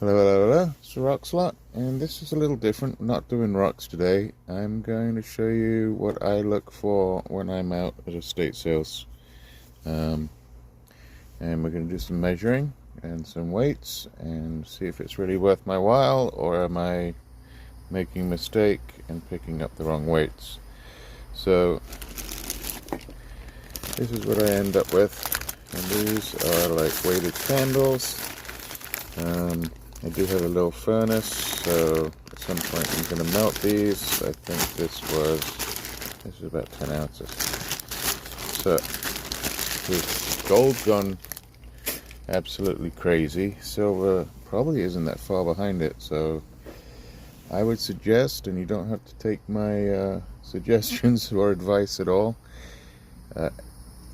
Hello, hello, hello, it's the Rock Slot, and this is a little different. I'm not doing rocks today. I'm going to show you what I look for when I'm out at estate sales. And we're going to do some measuring and some weights and see if it's really worth my while, or am I making a mistake and picking up the wrong weights. So this is what I end up with, and these are like weighted candles. I do have a little furnace, so at some point I'm going to melt these. I think this is about 10 ounces. So this gold's gone absolutely crazy. Silver probably isn't that far behind it, so I would suggest, and you don't have to take my suggestions or advice at all,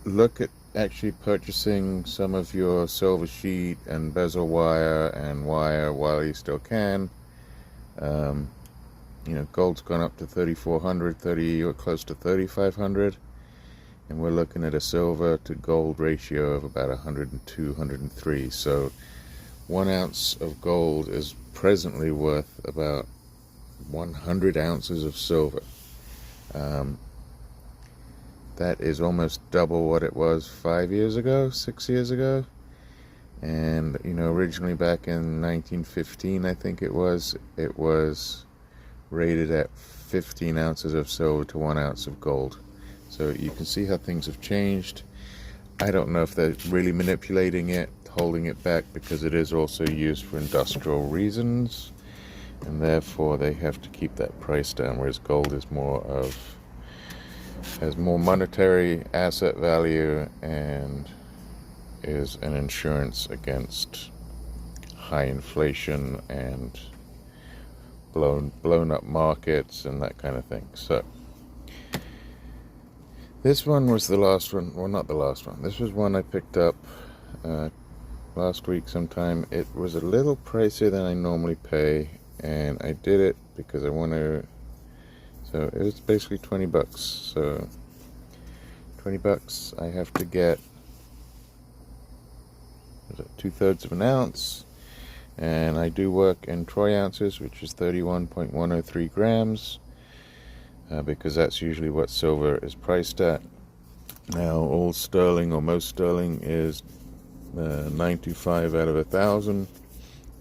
look at actually purchasing some of your silver sheet and bezel wire and wire while you still can. Gold's gone up to 3,400, 30 or close to 3,500, and we're looking at a silver to gold ratio of about 102, 103. So 1 ounce of gold is presently worth about 100 ounces of silver. That is almost double what it was 5 years ago, 6 years ago. And, originally back in 1915, I think it was rated at 15 ounces of silver to 1 ounce of gold. So you can see how things have changed. I don't know if they're really manipulating it, holding it back, because it is also used for industrial reasons, and therefore they have to keep that price down, whereas gold is has more monetary asset value and is an insurance against high inflation and blown up markets and that kind of thing. So this one was the last one. Well, not the last one. This was one I picked up last week sometime. It was a little pricier than I normally pay, and I did it because I want to. So it was basically 20 bucks. So 20 bucks, I have to get 2/3 of an ounce, and I do work in troy ounces, which is 31.103 grams, because that's usually what silver is priced at. Now, all sterling, or most sterling, is 925 out of 1,000,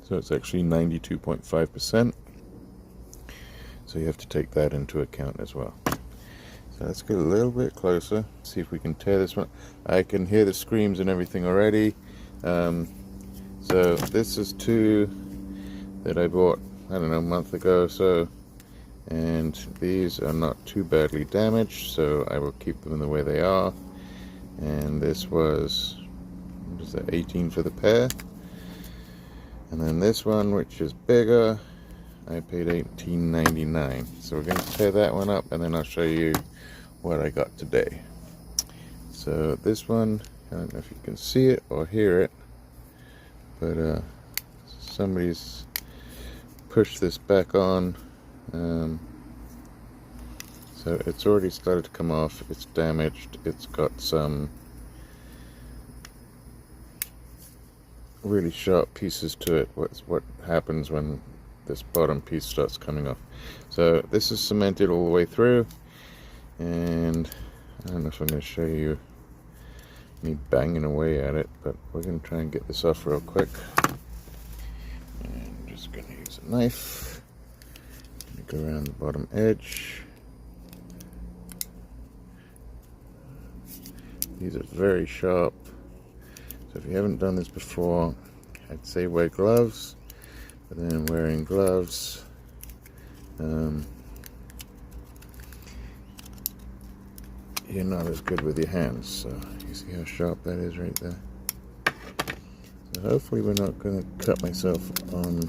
so it's actually 92.5%. So you have to take that into account as well. So let's get a little bit closer, see if we can tear this one. I can hear the screams and everything already. So this is two that I bought, I don't know, a month ago or so. And these are not too badly damaged, so I will keep them the way they are. And this was, what is that, 18 for the pair. And then this one, which is bigger, I paid $18.99. So we're going to tear that one up, and then I'll show you what I got today. So this one, I don't know if you can see it or hear it, but somebody's pushed this back on. So it's already started to come off. It's damaged. It's got some really sharp pieces to it. What happens when this bottom piece starts coming off. So this is cemented all the way through, and I don't know if I'm going to show you me banging away at it, but we're going to try and get this off real quick. And I'm just going to use a knife. Go around the bottom edge. These are very sharp, so if you haven't done this before, I'd say wear gloves. But then wearing gloves, you're not as good with your hands. So you see how sharp that is right there. So hopefully we're not going to cut myself on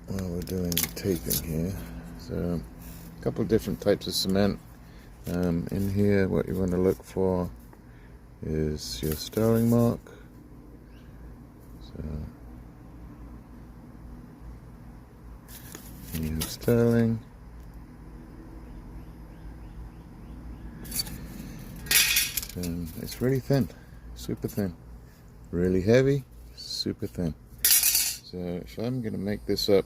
while we're doing taping here. So a couple of different types of cement. In here, what you want to look for is your sterling mark. So you have sterling, and it's really thin, super thin. really heavy, super thin. So if I'm gonna make this up,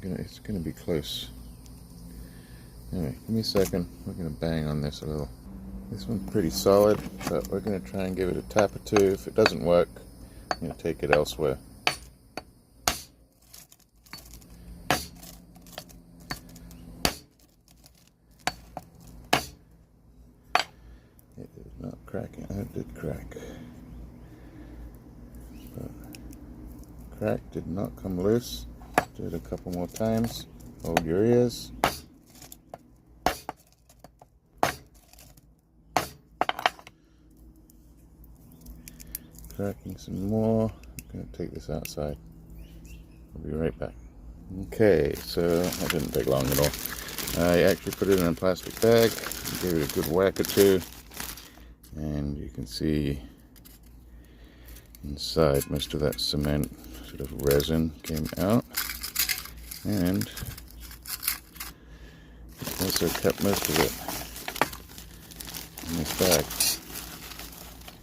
it's gonna be close. Anyway, give me a second. We're gonna bang on this a little. This one's pretty solid, but we're gonna try and give it a tap or two. If it doesn't work, I'm gonna take it elsewhere. It is not cracking. It did crack. But crack did not come loose. Do it a couple more times. Hold your ears. Cracking some more. I'm going to take this outside. I'll be right back. Okay, so that didn't take long at all. I actually put it in a plastic bag, gave it a good whack or two, and you can see inside most of that cement sort of resin came out, and also kept most of it in this bag.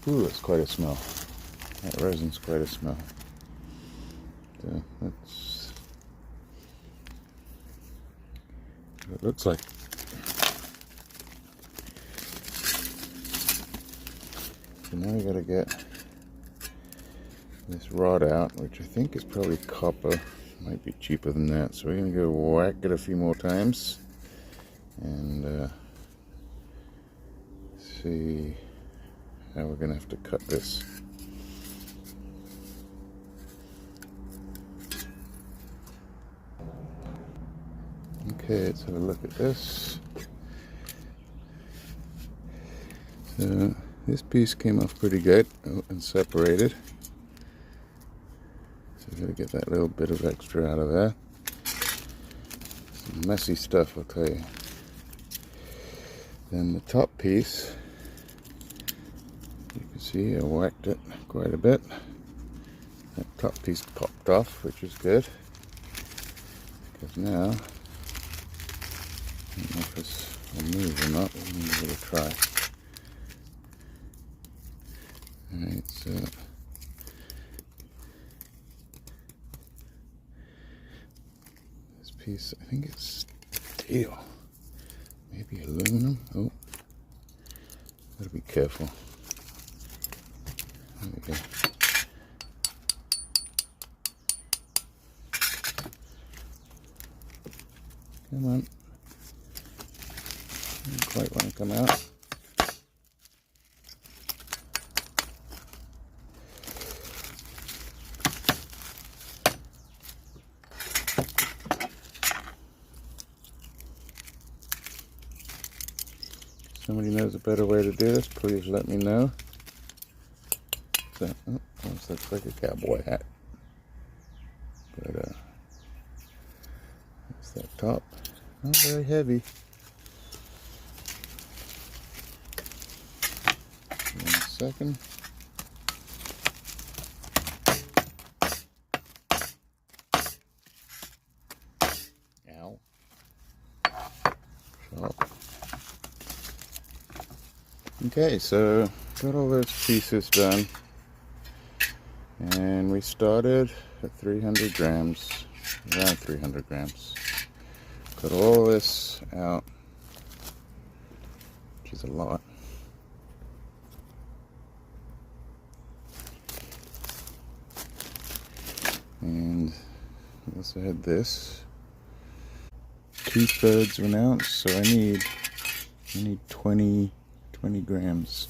Ooh, it's quite a smell. That resin's quite a smell. So that's what it looks like. So now we gotta get this rod out, which I think is probably copper. Might be cheaper than that. So we're gonna go whack it a few more times and see how we're gonna have to cut this. Okay, let's have a look at this. So this piece came off pretty good and separated. So we've got to get that little bit of extra out of there. Some messy stuff, I'll tell you. Then the top piece, you can see I whacked it quite a bit. That top piece popped off, which is good. Because now, I don't know if this will move or not, but we're going to give it a try. Alright, so this piece, I think it's steel, maybe aluminum. Oh, gotta be careful. There we go. Come on. Doesn't quite want to come out. If somebody knows a better way to do this, please let me know. So, oh, almost looks like a cowboy hat. But that's that top. Not very heavy. 1 second. Ow. Sharp. Okay, so got all those pieces done. And we started at 300 grams, around 300 grams. Got all this out, which is a lot. And we also had this, 2/3 of an ounce, so I need 20 grams.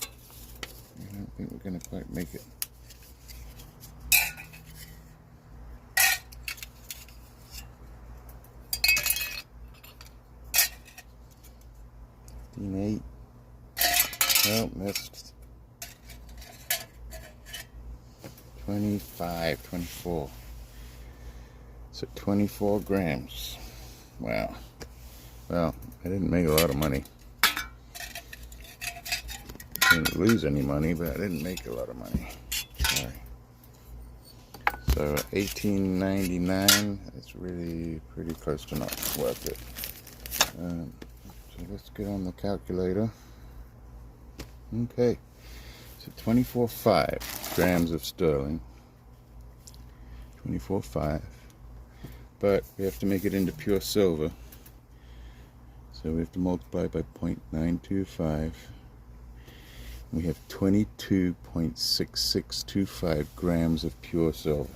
I don't think we're gonna quite make it. $8. Oh, missed. 25, 24. So 24 grams. Wow. Well, I didn't make a lot of money. Didn't lose any money, but I didn't make a lot of money. Sorry. So $18.99. It's really pretty close to not worth it. So let's get on the calculator. Okay, so 24.5. grams of sterling, 24.5, but we have to make it into pure silver, so we have to multiply by 0.925. We have 22.6625 grams of pure silver.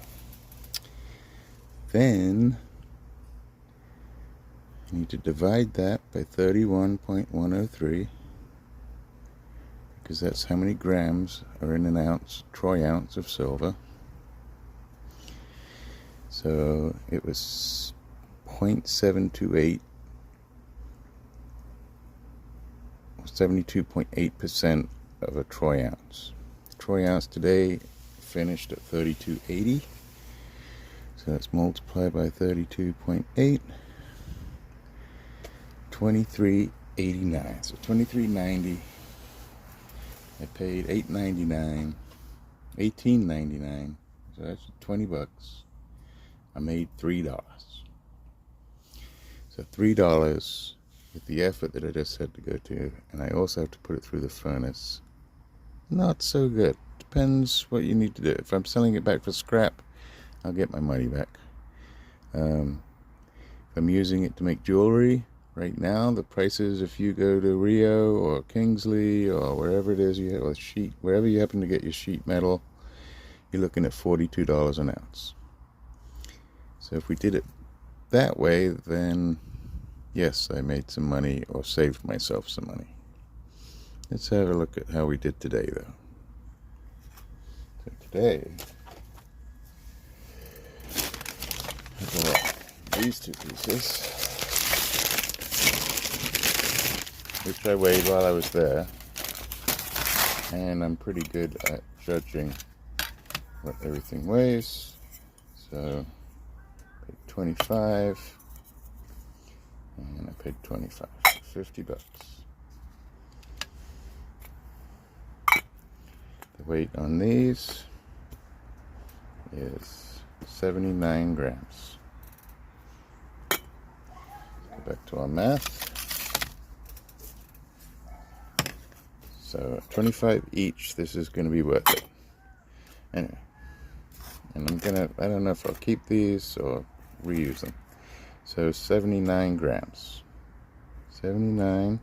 Then I need to divide that by 31.103, because that's how many grams are in an ounce, troy ounce of silver. So it was 0.728, 72.8% of a troy ounce. Troy ounce today finished at 32.80. So let's multiply by 32.8, 23.89. So 23.90. I paid $18.99. So that's $20. I made $3. So $3 with the effort that I just had to go to, and I also have to put it through the furnace. Not so good. Depends what you need to do. If I'm selling it back for scrap, I'll get my money back. If I'm using it to make jewelry, right now the prices, if you go to Rio or Kingsley or wherever it is you have a sheet, wherever you happen to get your sheet metal, you're looking at $42 an ounce. So if we did it that way, then yes, I made some money or saved myself some money. Let's have a look at how we did today, though. So today, I bought these two pieces, which I weighed while I was there, and I'm pretty good at judging what everything weighs. So I paid 25, and I paid 25, so $50. The weight on these is 79 grams. Go back to our math. So 25 each, this is going to be worth it. Anyway, and I don't know if I'll keep these or reuse them. So 79 grams. 79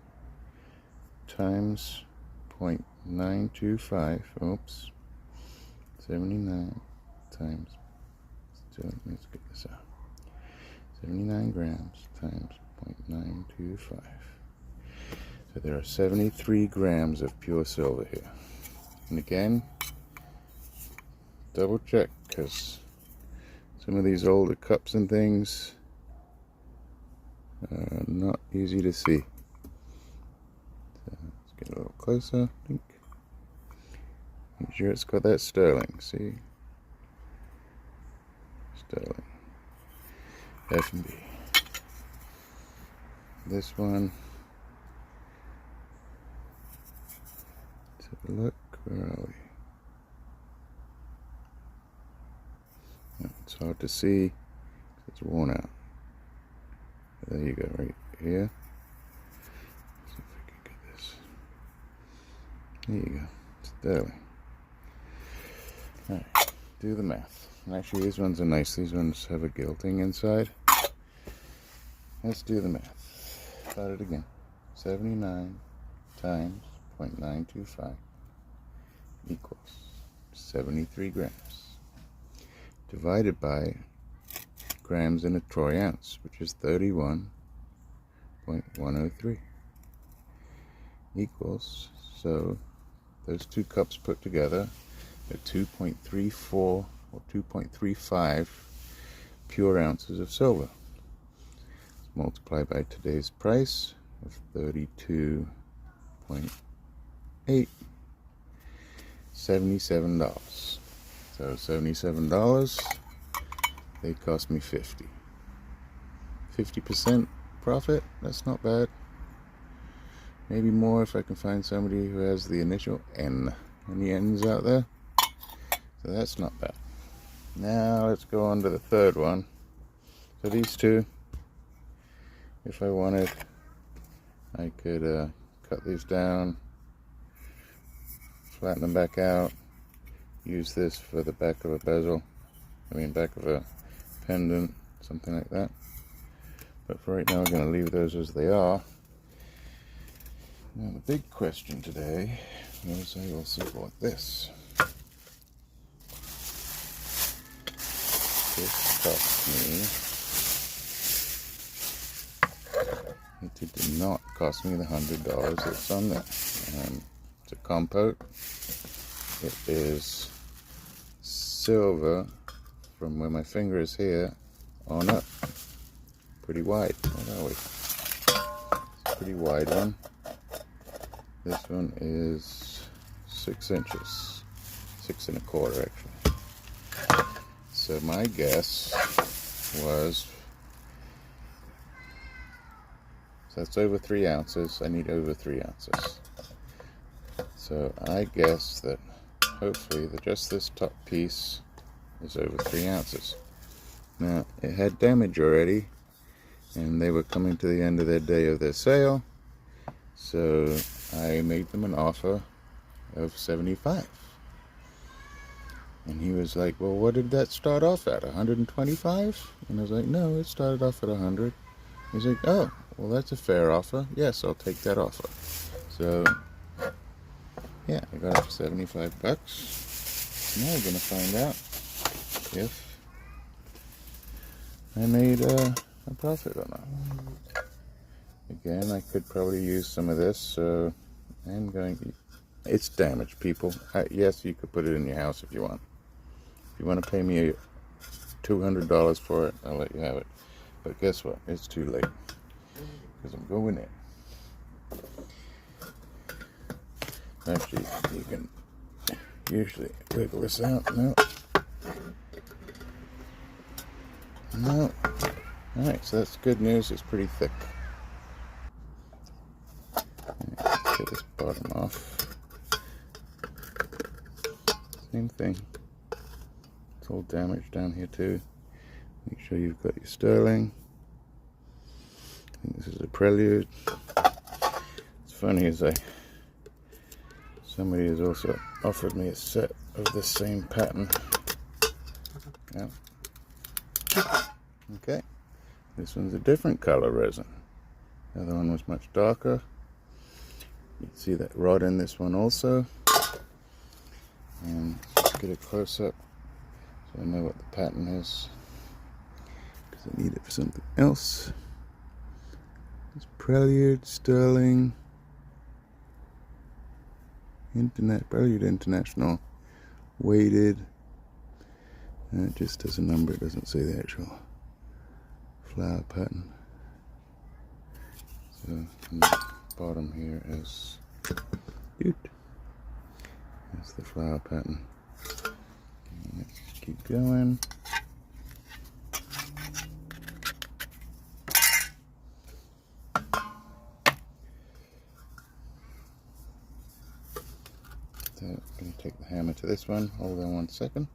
times 0.925, oops. 79 times, let's get this out. 79 grams times 0.925. So there are 73 grams of pure silver here. And again, double check, because some of these older cups and things are not easy to see. So let's get a little closer. Make sure it's got that sterling, see? Sterling. F&B. This one, let's have a look, where are we? No, it's hard to see, it's worn out. There you go, right here. Let's see if I can get this. There you go, sterling. Alright, do the math. Actually, these ones are nice. These ones have a gilding inside. Let's do the math. Start it again. 79 times 0.925 equals 73 grams. Divided by grams in a troy ounce, which is 31.103. Equals, so those two cups put together are 2.34 or 2.35 pure ounces of silver. Multiply by today's price of 32.8, $77. So $77, they cost me 50% profit. That's not bad. Maybe more if I can find somebody who has the initial N. Any N's out there? So that's not bad. Now let's go on to the third one. So these two, if I wanted, I could cut these down, flatten them back out, use this for the back of a bezel, back of a pendant, something like that. But for right now, we're going to leave those as they are. Now the big question today was I also bought this. This cost me, it did not cost me the $100 that's on there. It's a compote. It is silver from where my finger is here on up. Pretty wide. What are we? It's a pretty wide one. This one is 6 inches. 6 1/4 actually. So my guess was, so that's over 3 ounces. I need over 3 ounces. So I guess that hopefully just this top piece is over 3 ounces. Now it had damage already, and they were coming to the end of their day of their sale, so I made them an offer of $75. And he was like, well, what did that start off at, $125? And I was like, no, it started off at $100. He's like, oh, well, that's a fair offer. Yes, I'll take that offer. So yeah, I got it for $75. Now we're gonna find out if I made a profit or not. Again, I could probably use some of this, so I'm going to... It's damaged, people. Yes, you could put it in your house if you want. If you want to pay me $200 for it, I'll let you have it. But guess what? It's too late, because I'm going in. Actually, you can usually wiggle this out. No. No. Alright, so that's good news. It's pretty thick. Let's get this bottom off. Same thing. It's all damaged down here too. Make sure you've got your sterling. I think this is a Prelude. It's funny as somebody has also offered me a set of this same pattern. Yeah. Okay. This one's a different color resin. The other one was much darker. You can see that rod in this one also. And let's get a close up so I know what the pattern is, because I need it for something else. It's Prelude, Sterling, Prelude International, weighted, and it just has a number, it doesn't say the actual flower pattern. So on the bottom here is, that's the flower pattern. And let's just keep going. So I'm going to take the hammer to this one. Hold on 1 second.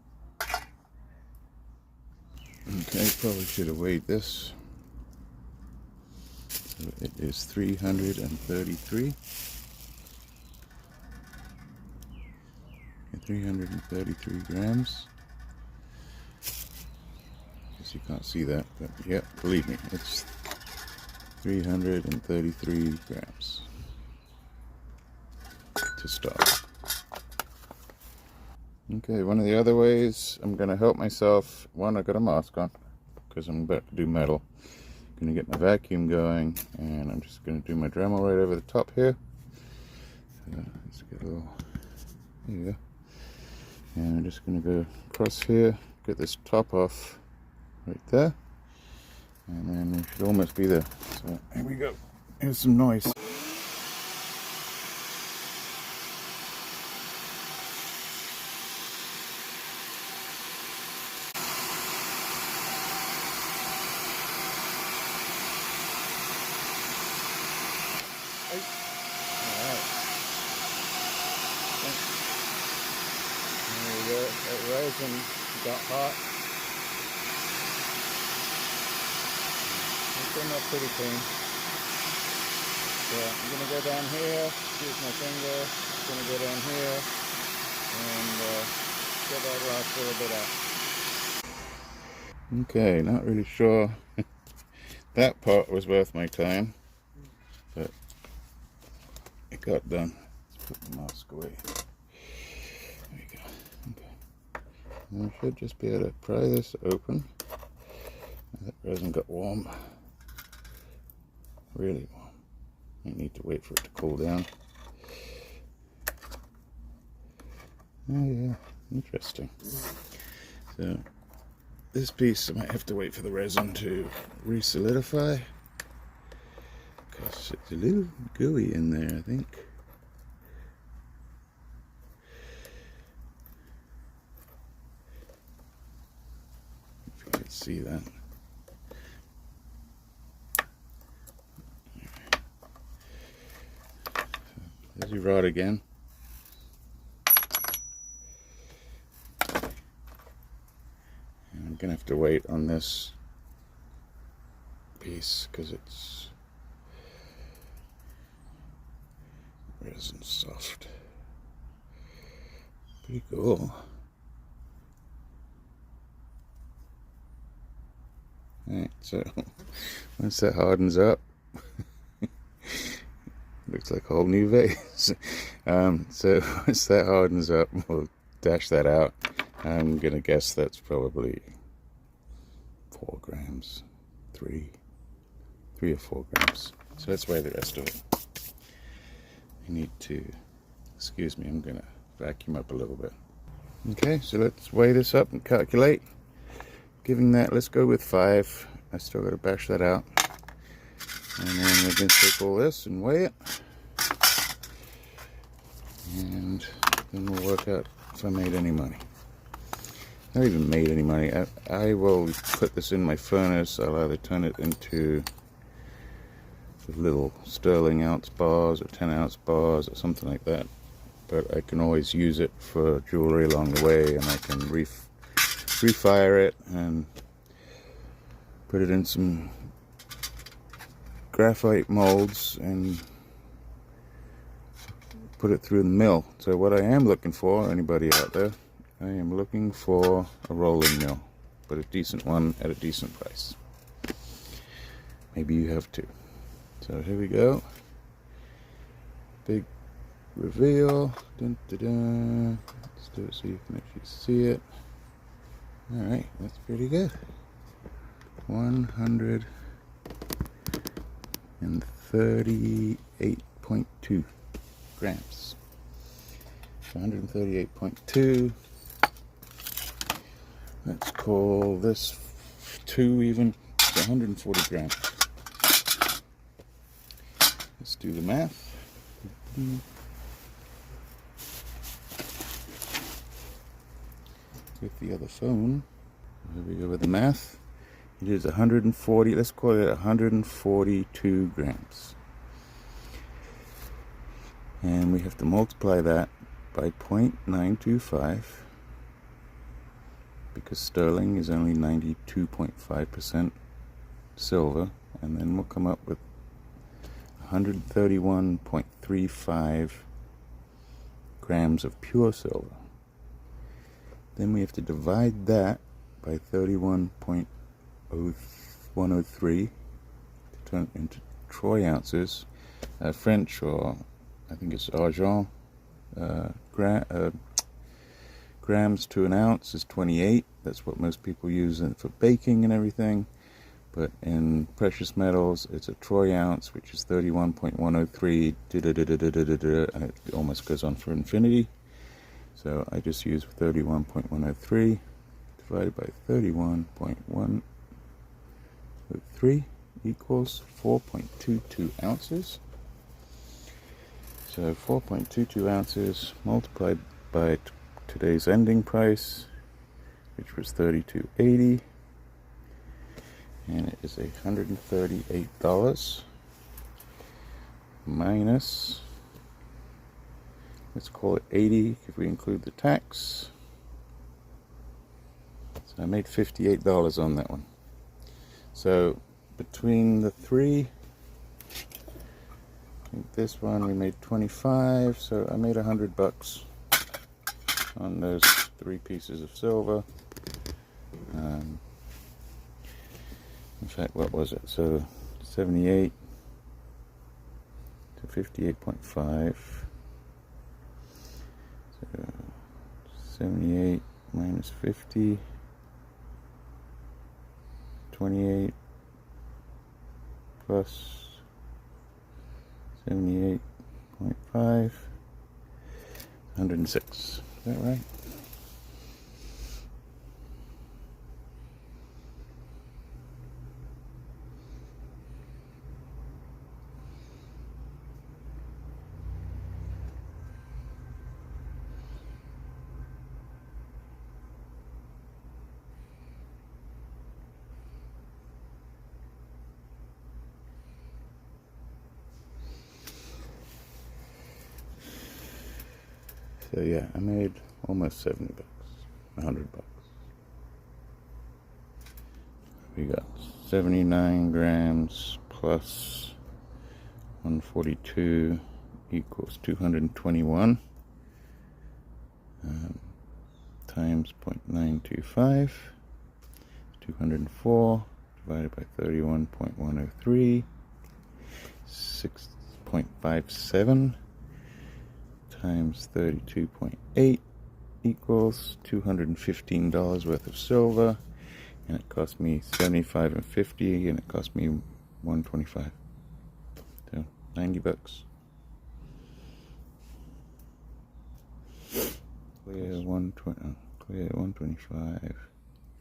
Okay, probably should have weighed this. So it is 333. 333 grams. Guess you can't see that, but yeah, believe me, it's 333 grams to start. Okay, one of the other ways I'm going to help myself, one, I got a mask on because I'm about to do metal. I'm going to get my vacuum going, and I'm just going to do my Dremel right over the top here. So let's get a little, there you go. And I'm just going to go across here, get this top off right there, and then we should almost be there. So here we go. Here's some noise. That resin got hot. It came up pretty clean. So I'm going to go down here, use my finger, I'm going to go down here, and get that last little bit out. Okay, not really sure that part was worth my time, but it got done. Let's put the mask away. There we go. Okay. And I should just be able to pry this open. That resin got warm. Really warm. I need to wait for it to cool down. Oh yeah, interesting. So this piece I might have to wait for the resin to re-solidify, because it's a little gooey in there, I think. If you can see that. There's your rod again. And I'm gonna have to wait on this piece because it's resin soft. Pretty cool. Alright, so once that hardens up, looks like a whole new vase. So once that hardens up, we'll dash that out. I'm gonna guess that's probably 4 grams, 3 or 4 grams. So let's weigh the rest of it. I need to, excuse me, I'm gonna vacuum up a little bit. Okay, so let's weigh this up and calculate. Giving that, let's go with 5. I still gotta bash that out. And then we're going to take all this and weigh it. And then we'll work out if I made any money. Not even made any money. I will put this in my furnace. I'll either turn it into little sterling ounce bars or 10 ounce bars or something like that. But I can always use it for jewelry along the way, and I can refire it and put it in some graphite molds and put it through the mill. So what I am looking for, anybody out there, I am looking for a rolling mill, but a decent one at a decent price. Maybe you have too. So here we go. Big reveal. Dun, dun, dun. Let's do it so you can actually see it. Alright, that's pretty good. 138.2 grams. 138.2. Let's call this 2 even. It's 140 grams. Let's do the math. With the other phone. Here we go with the math. It is 140, let's call it 142 grams. And we have to multiply that by 0.925 because sterling is only 92.5% silver, and then we'll come up with 131.35 grams of pure silver. Then we have to divide that by 31.103 to turn it into troy ounces. French, or I think it's argent, grams to an ounce is 28. That's what most people use for baking and everything. But in precious metals, it's a troy ounce, which is 31.103, and it almost goes on for infinity. So I just use 31.103 divided by 31.103 equals 4.22 ounces. So 4.22 ounces multiplied by today's ending price, which was $32.80, and it is $138 minus, let's call it 80 if we include the tax. So I made $58 on that one. So between the three, I think this one we made 25, so I made $100 on those 3 pieces of silver. In fact, what was it? So 78 to 58.5. So 78 minus 50, 28 plus 78.5, 106. Is that right? So yeah, I made almost 70 bucks, 100 bucks. We got 79 grams plus 142 equals 221 times 0.925, 204 divided by 31.103, 6.57 times 32.8 equals $215 worth of silver, and it cost me $75 and $50, and it cost me $125. So 90 bucks. Clear 125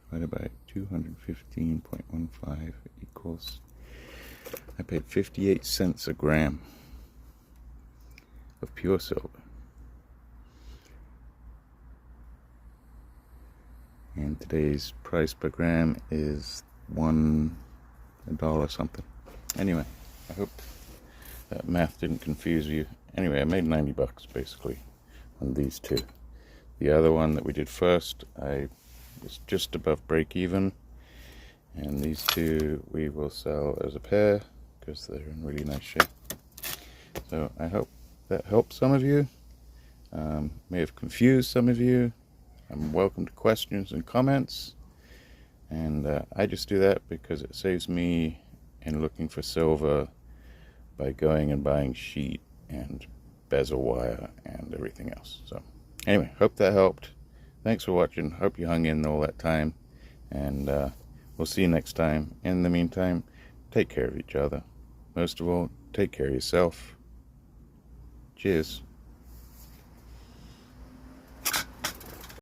divided by 215.15 equals, I paid 58 cents a gram of pure silver. And today's price per gram is $1 something. Anyway, I hope that math didn't confuse you. Anyway, I made 90 bucks basically on these two. The other one that we did first, I was just above break even, and these two we will sell as a pair because they're in really nice shape. So I hope that helped some of you, may have confused some of you. I'm welcome to questions and comments, and I just do that because it saves me in looking for silver by going and buying sheet and bezel wire and everything else. So anyway, hope that helped. Thanks for watching. Hope you hung in all that time, and we'll see you next time. In the meantime, take care of each other. Most of all, take care of yourself. Cheers.